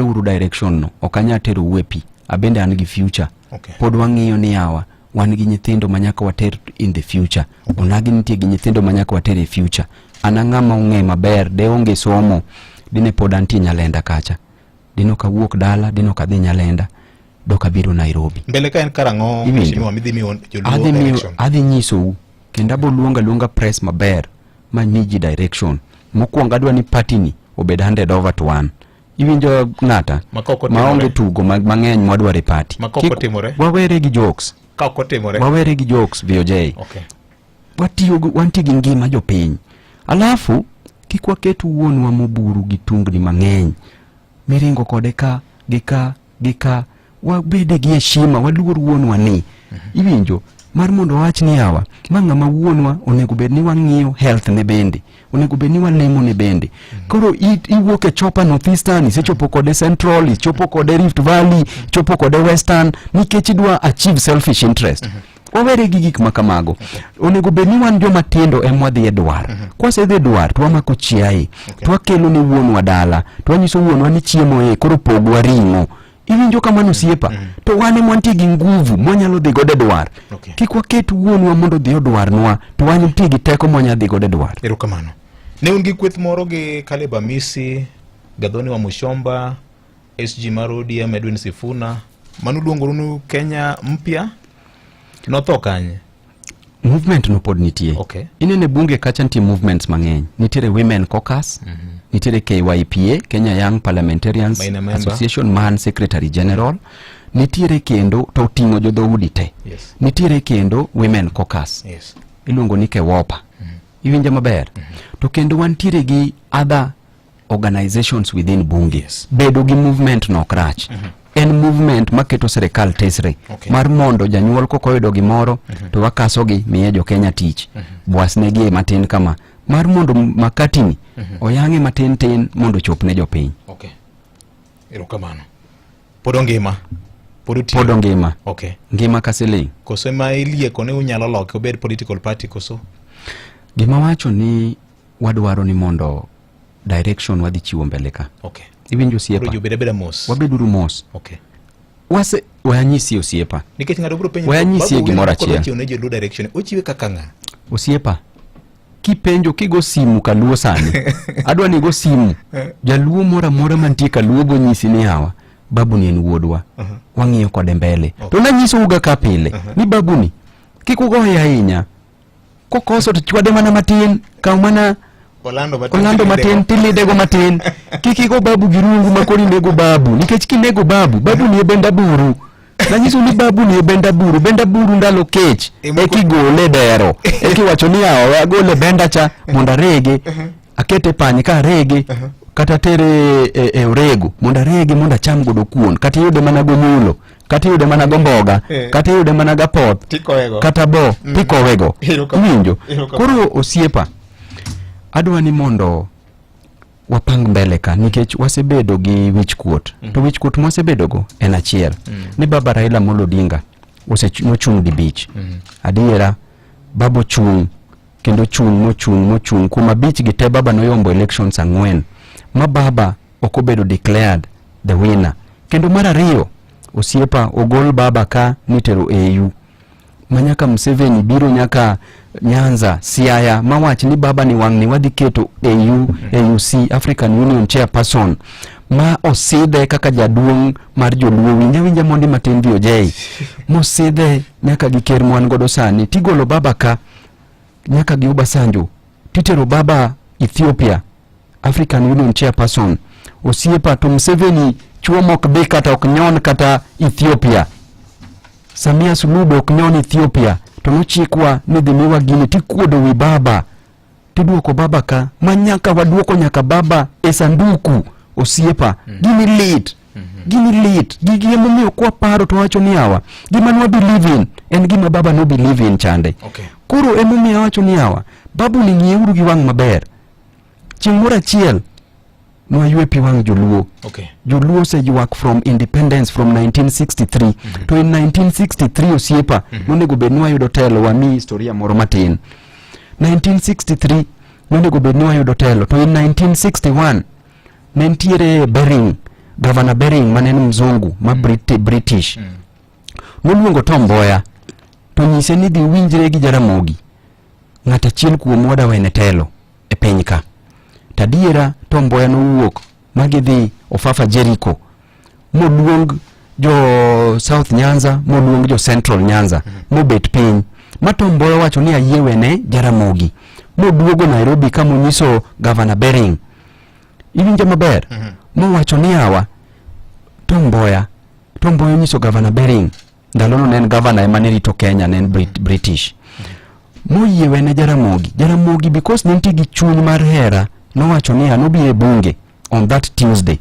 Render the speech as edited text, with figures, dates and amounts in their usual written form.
uru direction no okanya tero wepi abende an gi future. Pod wang'iyo ni yawa wan gi nyithindo manyaka water in the future. Onagi nitie gi nyithindo manyaka water e future. Anang'ama ong'e maber de onge somo dine pod antie Nyalenda kacha. Dino ka wuok dala, dino ka dhi Nyalenda, doka biro Nairobi. Mbele ka en karango mheshimiwa midhi miyo joluo direction. Adhi nyisou kendo abo luonga press maber manyiji direction. Mokwongo adwa ni party ni obed 100/1. Iwinjo ng'ata maonge tugo mang'eny mwadware party. Makoko timore. Wawere gi jokes. Kako timore. Wawere gi jokes VOJ. Wanti gi ngima jopiny. Alafu kikwa ketu wuonwa moburu gi tungni mang'eny. Miringo kode ka gika wabede gi heshima waluor wuonwa ni. Iwinjo mar mondo wach ni yawa mang'ama wuonwa onego bed ni wang'iyo health ne bende, onego bed ni walemo ne bende. Koro iwuok e chopa Northeastern, isechopo kode Central, ichopo kode Rift Valley, ichopo kode Western, nikech idwa achieve selfish interest. Wawere gi gik makamago. Onego bed ni wan joma tindo emwadhi e dwar. Kwasedhi e dwar twamako chiaye, twakelo ni wuonwa dala, twanyiso wuonwa ni chiemo koro pogwa ring'o. Iwinjo kamano siepa. To wane mwantie gi nguvu mwanyalo dhi gode dwar. Kik waket wuonwa mondo dhi odwarnwa, to wantie gi teko mwanya dhi gode dwar. Erokamano. Ne un gi kweth moro gi Caleb Amisi, Gathoni wa Mushomba, SG Marodi, Edwin Sifuna, manu luongorunu Kenya mpya. Notho kanye? Movement no pod nitie. Inene bunge kacha nitie movements mang'eny. Nitiere Women Caucus, nitiere KYPA, Kenya Young Parliamentarians Association, man Secretary General, nitiere kendo to ting'o jodhoudi te. Nitiere kendo Women Caucus. Iluongo ni KEWOPA. Iwinja maber. To kendo wantiere gi other organizations within bunge. Bedo gi movement no krach. En movement maketo serikal tesre. Mar mondo janyuol kokoyudo gimoro to wakaso gi miye jo Kenya tich. Bwasnegi matin kama. Mar mondo makatini oyange matin mondo chopne jopiny. Erokamano. Podo ngima. Podo ngima. Ngima kasili. Koso ma ilieko ne unyalo loke obed political party koso? Gima wacho ni wadwaro ni mondo direction wadhi chiwo mbele ka. Iwinjo siepa. Wabeduru mos. Wase wanyisi osiepa. Nikech ngado bro penjo. Wanyisi gimoro achiel. Ochiwe kaka ng'a. Osiepa. Kipenjo kigo simu kaluo sani. Adwa ni go simu. Jaluo mora mantie kaluo go nyisi ni hawa. Babu ni en wuodwa. Wang'iyo kode mbele. To nanyiso uga ka pile. Ni babu ni. Kikugo ahinya. Kokoso to chwade mana matin. Ka mana Orlando matin tilidego matin. Kikigo babu girungu makoni nego babu. Nikech kinego babu ni benda buru. Nanyiso ni babu ni benda buru ndalo kech. Eki gole dero. Eki wacho ni yao gole benda cha monda rege. Akete panye ka rege. Kata tere orego. Monda rege monda cham godo kuon. Kata yude mana gomulo. Kata yude mana gomboga. Kata yude mana gapot. Kata bo. Tiko wego. Winjo. Koro osiepa. Adwa ni mondo wapang mbele ka nikech wasebedo gi wichkuot. To wichkuot mwasebedo go en achiel. Ni baba Raila Amolo Odinga nochung' di beach. Adiera babo chung kendo mochung kuma beach gi te baba noyombo elections 4. Ma baba okobedo declared the winner. Kendo mara riyo osiepa ogol baba ka nitero AU. Manyaka Museveni biro nyaka Nyanza, Siaya, mawach ni baba ni wang ni wadhi keto AUC, African Union Chairperson, ma oside kaka jaduong' mar joluo. Winja mondi matin VOJ. Moside nyaka gi ker mwan godo sani. Tigolo baba ka nyaka gi Obasanjo. Titero baba Ethiopia, African Union Chairperson. Osiepa to Museveni chuo mok bi kata ok nyon kata Ethiopia. Samia Suluhu ok nyon Ethiopia. To nochikwa ni dhimiwa gini tikuodo wi baba. Tiduoko baba ka manyaka waduoko nyaka baba e sanduku osiepa. Gini lit. Gigi emomiyo kwa paro to wacho ni hawa. Gima nwa believe in en gima baba no believe in chande. Koro emomiyo wacho ni hawa. Babu ni ng'ieuru gi wang' maber. Chieng' moro achiel no yue pi wang' joluo. Joluo se yuak from independence from 1963. To in 1963 osiepa nonego bed ni wayudo telo wami historia moro matin. 1963 nonego bed ni wayudo telo. To in 1961 nentiere Bering Governor Bering manen mzungu ma British noluongo Tom Mboya to nyise ni dhi winjre gi Jaramogi ng'at achiel kuom wada wene telo e piny ka. Tadiera Tom Mboya nowuok ma gidhi Ofafa Jericho moluong jo South Nyanza moluong jo Central Nyanza mobet piny ma Tom Mboya wacho ni ayiewene Jaramogi moduogo Nairobi kama onyiso Governor Bering. Iwinjo maber mowacho ni awa Tom Mboya nyiso Governor Bering ndalono nen governor ema ne rito Kenya, nen British. Moyiewene Jaramogi because nenti gi chuny mar hera nowacho ni anobire bunge on that Tuesday